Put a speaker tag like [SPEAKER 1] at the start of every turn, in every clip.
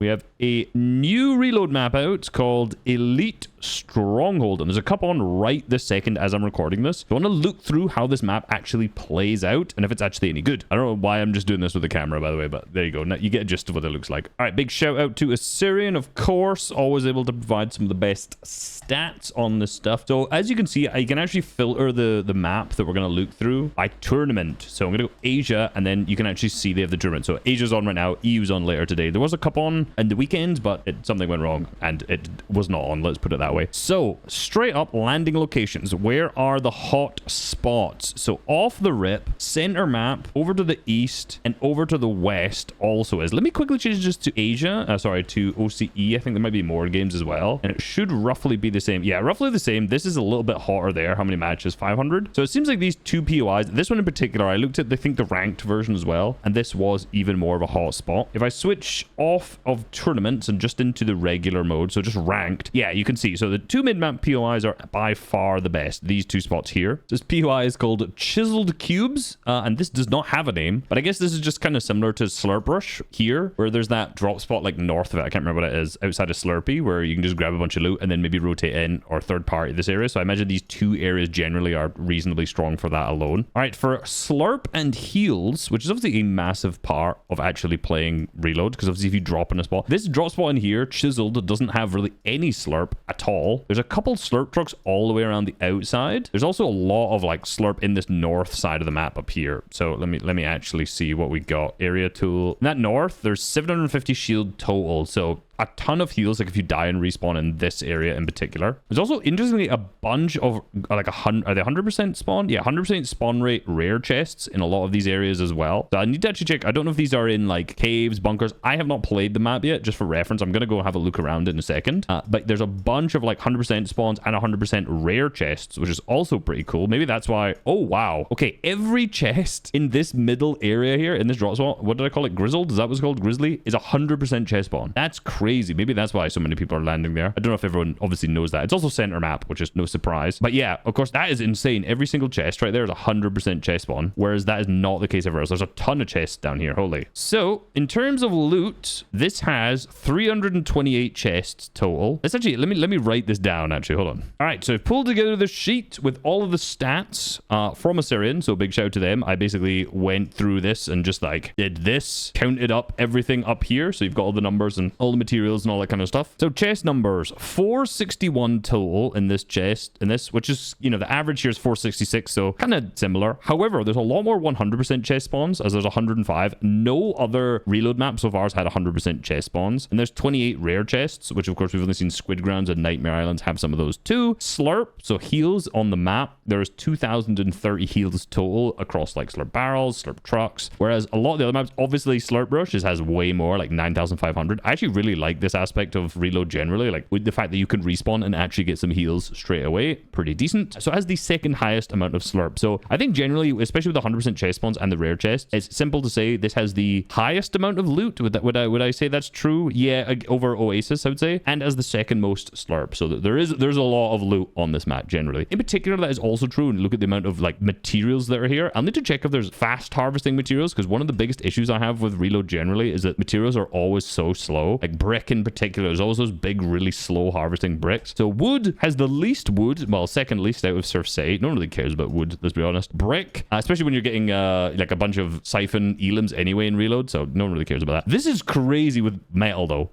[SPEAKER 1] We have a new reload map out called Elite Stronghold, and there's a couple on right this second as I'm recording this. So I want to look through how this map actually plays out and if it's actually any good. I don't know why I'm just doing this with the camera, by the way, but there you go. Now you get a gist of what it looks like. All right, big shout out to Assyrian, of course, always able to provide some of the best stats on this stuff. So as you can see, I can actually filter the map that we're going to look through by tournament. So I'm going to go Asia, and then you can actually see they have the tournament. So Asia's on right now, EU's on later today. There was a couple on in the weekends, but something went wrong and it was not on, let's put it that way. So straight up landing locations, where are the hot spots? So off the rip, center map, over to the east and over to the west also is. Let me quickly change this to Asia, sorry, to OCE. I think there might be more games as well, and it should roughly be the same. Yeah, roughly the same. This is a little bit hotter there. How many matches? 500. So it seems like these two POIs, this one in particular, I looked at, I think, the ranked version as well, and this was even more of a hot spot. If I switch off of tournaments and just into the regular mode, so just ranked, yeah, you can see. So the two mid-map POIs are by far the best. These two spots here. This POI is called Chiseled Cubes, and this does not have a name, but I guess this is just kind of similar to Slurp Rush here, where there's that drop spot like north of it. I can't remember what it is, outside of Slurpy, where you can just grab a bunch of loot and then maybe rotate in or third party this area. So I imagine these two areas generally are reasonably strong for that alone. All right, for Slurp and Heals, which is obviously a massive part of actually playing Reload, because obviously if you drop in a spot, this drop spot in here, Chiseled, doesn't have really any Slurp at all. There's a couple Slurp trucks all the way around the outside. There's also a lot of like Slurp in this north side of the map up here. So let me actually see what we got. Area tool. In that north, there's 750 shield total. So a ton of heals, like if you die and respawn in this area in particular. There's also, interestingly, a bunch of, like, are they 100% spawn? Yeah, 100% spawn rate rare chests in a lot of these areas as well. So I need to actually check. I don't know if these are in, like, caves, bunkers. I have not played the map yet, just for reference. I'm going to go have a look around in a second. But there's a bunch of, like, 100% spawns and 100% rare chests, which is also pretty cool. Maybe that's why... Oh, wow. Okay, every chest in this middle area here, in this drop spot, what did I call it? Grizzled? Is that what's called? Grizzly? Is 100% chest spawn. That's crazy. Maybe that's why so many people are landing there. I don't know if everyone obviously knows that. It's also center map, which is no surprise. But yeah, of course, that is insane. Every single chest right there is 100% chest spawn, whereas that is not the case everywhere else. There's a ton of chests down here. Holy. So in terms of loot, this has 328 chests total. Let's actually, let me write this down actually. Hold on. All right. So I've pulled together the sheet with all of the stats from Assyrian. So big shout out to them. I basically went through this and just like did this, counted up everything up here. So you've got all the numbers and all the materials and all that kind of stuff. So chest numbers, 461 total in this chest, which is, you know, the average here is 466, so kind of similar. However, there's a lot more 100% chest spawns, as there's 105. No other reload map so far has had 100% chest spawns, and there's 28 rare chests, which of course we've only seen Squid Grounds and Nightmare Islands have some of those too. Slurp, so heals on the map, there's 2,030 heals total across like Slurp barrels, Slurp trucks, whereas a lot of the other maps, obviously Slurp Rush has way more, like 9,500. I actually really like this aspect of Reload generally, like with the fact that you can respawn and actually get some heals straight away. Pretty decent. So it has the second highest amount of Slurp. So I think generally, especially with the 100% chest spawns and the rare chests, it's simple to say this has the highest amount of loot. Would I say that's true? Yeah, over Oasis, I would say, and as the second most Slurp. So there's a lot of loot on this map generally. In particular, that is also true. And look at the amount of like materials that are here. I'll need to check if there's fast harvesting materials, because one of the biggest issues I have with Reload generally is that materials are always so slow. Like brick in particular, there's always those big, really slow harvesting bricks. So wood has the least wood, well, second least out of Surf Say. No one really cares about wood, let's be honest. Brick, especially when you're getting like a bunch of siphon elims anyway in Reload, so no one really cares about that. This is crazy with metal though.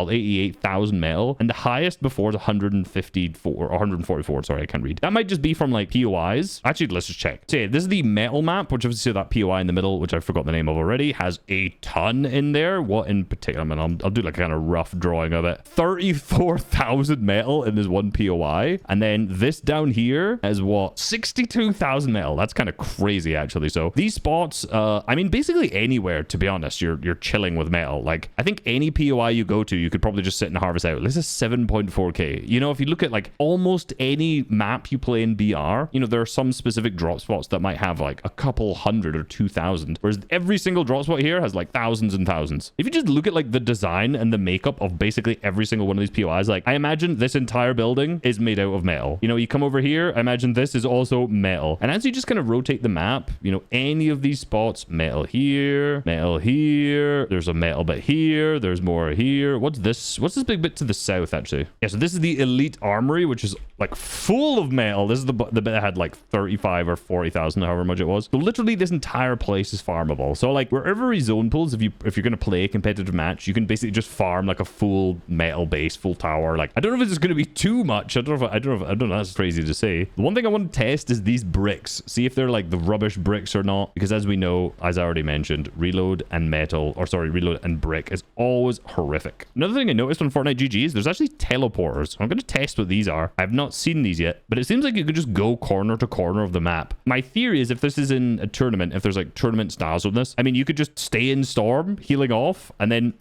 [SPEAKER 1] 88,000 metal, and the highest before is 154 or 144. Sorry, I can't read. That might just be from like POIs. Actually, let's just check. So yeah, this is the metal map, which obviously that POI in the middle, which I forgot the name of already, has a ton in there. What in particular? I mean, I'll do like a kind of rough drawing of it. 34,000 metal in this one POI, and then this down here is what, 62,000 metal. That's kind of crazy actually. So these spots, I mean, basically anywhere, to be honest, you're chilling with metal. Like I think any POI you go to, you could probably just sit and harvest out. This is 7.4k. You know, if you look at like almost any map you play in BR, you know, there are some specific drop spots that might have like a couple hundred or 2,000, whereas every single drop spot here has like thousands and thousands. If you just look look at like the design and the makeup of basically every single one of these POIs, like I imagine this entire building is made out of metal. You know, you come over here, I imagine this is also metal. And as you just kind of rotate the map, you know, any of these spots, metal here, there's a metal bit here, there's more here. What's this big bit to the south, actually? Yeah, so this is the elite armory, which is like full of metal. This is the bit that had like 35 or 40,000, however much it was. So literally this entire place is farmable. So like wherever he zone pulls, if you're going to play a competitive match, you can basically just farm like a full metal base, full tower. Like I don't know if it's going to be too much. I don't know. That's crazy to say. The one thing I want to test is these bricks. See if they're like the rubbish bricks or not. Because as we know, as I already mentioned, reload and brick is always horrific. Another thing I noticed on Fortnite GG is there's actually teleporters. I'm going to test what these are. I've not seen these yet, but it seems like you could just go corner to corner of the map. My theory is if this is in a tournament, if there's like tournament styles of this, I mean, you could just stay in Storm, healing off, and then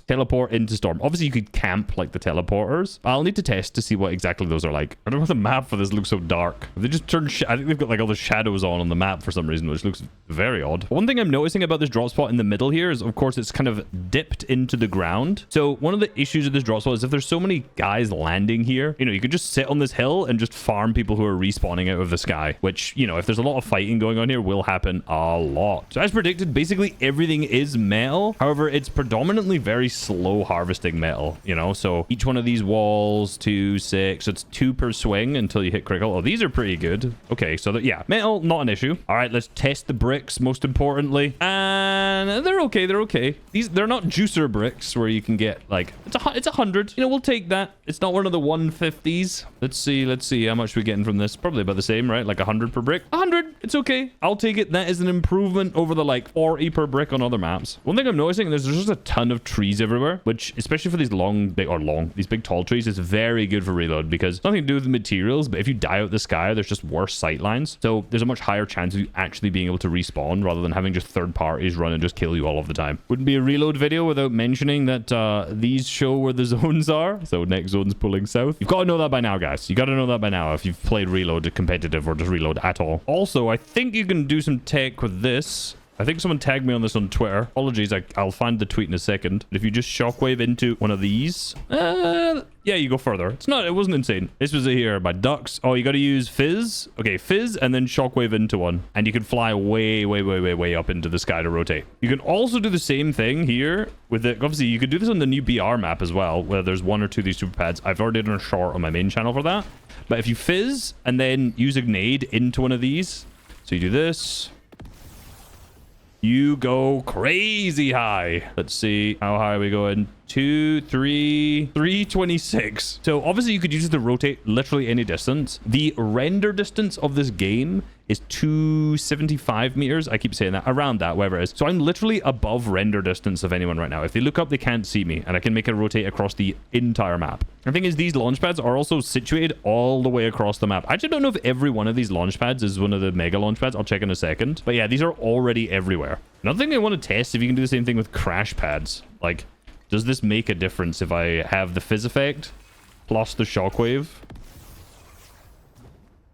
[SPEAKER 1] teleport into Storm. Obviously, you could camp like the teleporters. I'll need to test to see what exactly those are like. I don't know if the map for this looks so dark. They just turned, I think they've got like all the shadows on the map for some reason, which looks very odd. One thing I'm noticing about this drop spot in the middle here is, of course, it's kind of dipped into the ground. So one of the issues of this drop spot is if there's so many guys landing here, you know, you could just sit on this hill and just farm people who are respawning out of the sky, which, you know, if there's a lot of fighting going on here, will happen a lot. So as predicted, basically everything is metal. However, it's predominantly very slow harvesting metal, you know, so each one of these walls, 2, 6, so it's 2 per swing until you hit critical. Oh, these are pretty good. Okay, so that, yeah, metal, not an issue. All right, let's test the bricks, most importantly. And they're okay, they're okay. They're not juicer bricks where you can get like, it's 100. You know, we'll take that. It's not one of the 150s. Let's see how much we're getting from this. Probably about the same, right? Like 100 per brick. 100, it's okay. I'll take it. That is an improvement over the like 40 per brick on other maps. One thing I'm noticing is there's just a ton of trees everywhere, which especially for these these big tall trees is very good for reload because it's nothing to do with the materials, but if you die out the sky, there's just worse sight lines. So there's a much higher chance of you actually being able to respawn rather than having just third parties run and just kill you all of the time. Wouldn't be a reload video without mentioning that these show where the zones are. So next zone's pulling south. You've got to know that by now, guys. You got to know that by now if you've played reload competitive or just reload at all. Also, I think you can do some tech with this. I think someone tagged me on this on Twitter. Apologies, I'll find the tweet in a second. But if you just shockwave into one of these, yeah, you go further. It wasn't insane. This was here by ducks. Oh, you got to use fizz. Okay, fizz and then shockwave into one. And you can fly way up into the sky to rotate. You can also do the same thing here with it. Obviously, you could do this on the new BR map as well, where there's 1 or 2 of these super pads. I've already done a short on my main channel for that. But if you fizz and then use a grenade into one of these, so you do this, you go crazy high. Let's see how high are we going. 326. So obviously you could use it to rotate literally any distance. The render distance of this game is 275 meters. I keep saying that, around that, wherever it is. So I'm literally above render distance of anyone right now. If they look up, they can't see me, and I can make it rotate across the entire map. The thing is, these launch pads are also situated all the way across the map. I actually don't know if every one of these launch pads is one of the mega launch pads. I'll check in a second. But yeah, these are already everywhere. Another thing I want to test, if you can do the same thing with crash pads. Like, does this make a difference if I have the fizz effect plus the shockwave?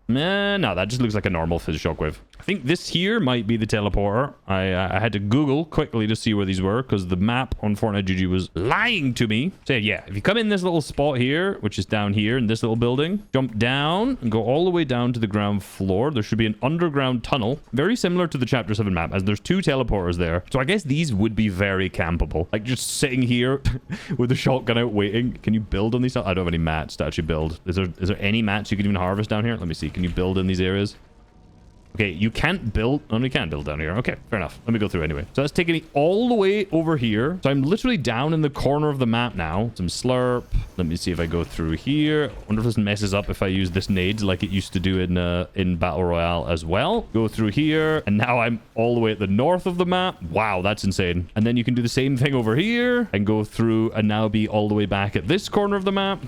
[SPEAKER 1] No, that just looks like a normal fizz shockwave. I think this here might be the teleporter. I had to Google quickly to see where these were because the map on Fortnite GG was lying to me. So yeah, if you come in this little spot here, which is down here in this little building, jump down and go all the way down to the ground floor. There should be an underground tunnel, very similar to the Chapter 7 map, as there's 2 teleporters there. So I guess these would be very campable. Like just sitting here with the shotgun out waiting. Can you build on these? I don't have any mats to actually build. Is there any mats you can even harvest down here? Let me see. Can you build in these areas? Okay, you can't build. Oh, you can build down here. Okay, fair enough. Let me go through anyway. So that's taking me all the way over here. So I'm literally down in the corner of the map now. Some slurp. Let me see if I go through here. I wonder if this messes up if I use this nade like it used to do in Battle Royale as well. Go through here. And now I'm all the way at the north of the map. Wow, that's insane. And then you can do the same thing over here and go through and now be all the way back at this corner of the map.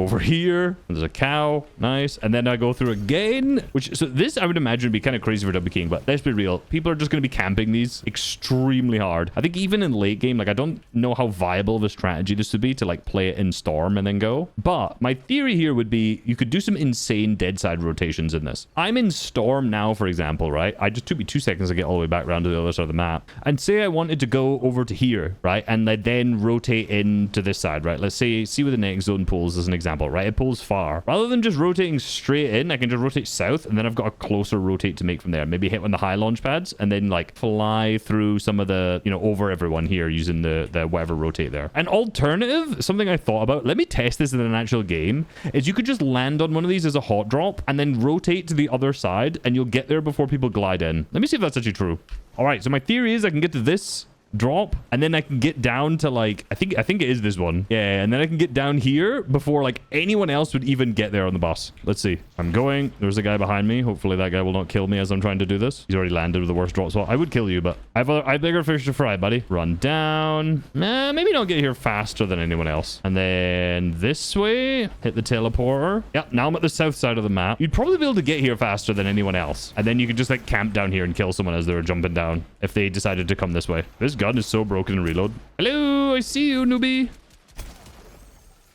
[SPEAKER 1] over here. There's a cow. Nice. And then I go through again, so this I would imagine would be kind of crazy for W King, but let's be real. People are just going to be camping these extremely hard. I think even in late game, like I don't know how viable of a strategy this would be to like play it in Storm and then go. But my theory here would be you could do some insane dead side rotations in this. I'm in Storm now, for example, right? I just took me 2 seconds to get all the way back around to the other side of the map. And say I wanted to go over to here, right? And I then rotate into this side, right? Let's say, see where the next zone pulls as an example, right? It pulls far. Rather than just rotating straight in, I can just rotate south and then I've got a closer rotate to make from there. Maybe hit one of the high launch pads and then like fly through some of the, you know, over everyone here using the whatever rotate there. An alternative, something I thought about, let me test this in an actual game, is you could just land on one of these as a hot drop and then rotate to the other side and you'll get there before people glide in. Let me see if that's actually true. All right, so my theory is I can get to this drop and then I can get down to like I think it is this one, yeah, and then I can get down here before like anyone else would even get there on the bus. Let's see. I'm going. There's a guy behind me. Hopefully that guy will not kill me as I'm trying to do this. He's already landed with the worst drop spot. I would kill you, but I have bigger fish to fry, buddy. Run down. Maybe don't get here faster than anyone else, and then this way hit the teleporter. Yep, now I'm at the south side of the map. You'd probably be able to get here faster than anyone else, and then you could just like camp down here and kill someone as they were jumping down if they decided to come this way. This gun is so broken in reload. Hello, I see you, newbie.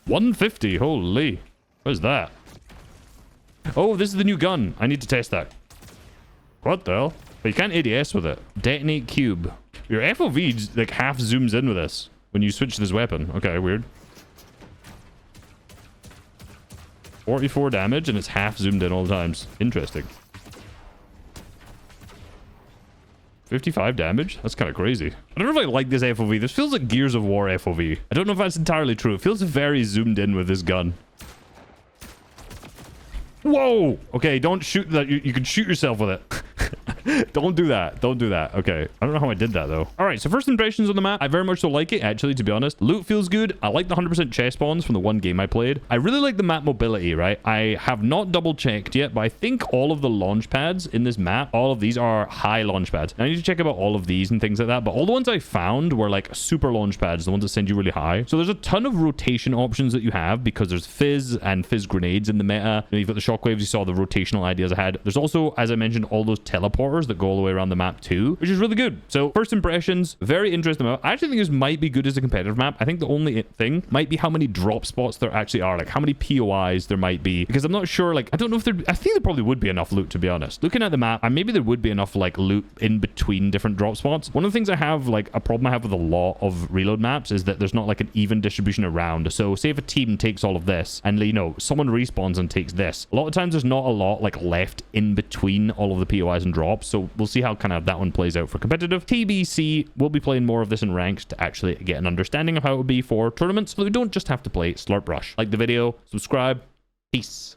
[SPEAKER 1] 150, holy. What is that? Oh, this is the new gun. I need to test that. What the hell? But you can't ADS with it. Detonate cube. Your FOV like half zooms in with this when you switch this weapon. Okay, weird. 44 damage and it's half zoomed in all the times. Interesting. 55 damage? That's kind of crazy. I don't know if I like this FOV. This feels like Gears of War FOV. I don't know if that's entirely true. It feels very zoomed in with this gun. Whoa! Okay, don't shoot that. You can shoot yourself with it. Don't do that. Don't do that. Okay. I don't know how I did that, though. All right. So first impressions on the map. I very much so like it, actually, to be honest. Loot feels good. I like the 100% chest spawns from the one game I played. I really like the map mobility, right? I have not double checked yet, but I think all of the launch pads in this map, all of these are high launch pads. Now, I need to check about all of these and things like that, but all the ones I found were like super launch pads, the ones that send you really high. So there's a ton of rotation options that you have because there's fizz and fizz grenades in the meta. You know, you've got the shockwaves. You saw the rotational ideas I had. There's also, as I mentioned, all those teleporters that go all the way around the map too, which is really good. So first impressions, very interesting map. I actually think this might be good as a competitive map. I think the only thing might be how many drop spots there actually are, like how many POIs there might be, because I'm not sure, like I don't know if there, I think there probably would be enough loot, to be honest. Looking at the map, and maybe there would be enough like loot in between different drop spots. One of the things I have, like a problem I have with a lot of reload maps, is that there's not like an even distribution around. So say if a team takes all of this and, you know, someone respawns and takes this, a lot of times there's not a lot like left in between all of the POIs and drops. So we'll see how kind of that one plays out for competitive. TBC, we'll be playing more of this in ranked to actually get an understanding of how it would be for tournaments, so we don't just have to play Slurp Rush. Like the video, subscribe, peace.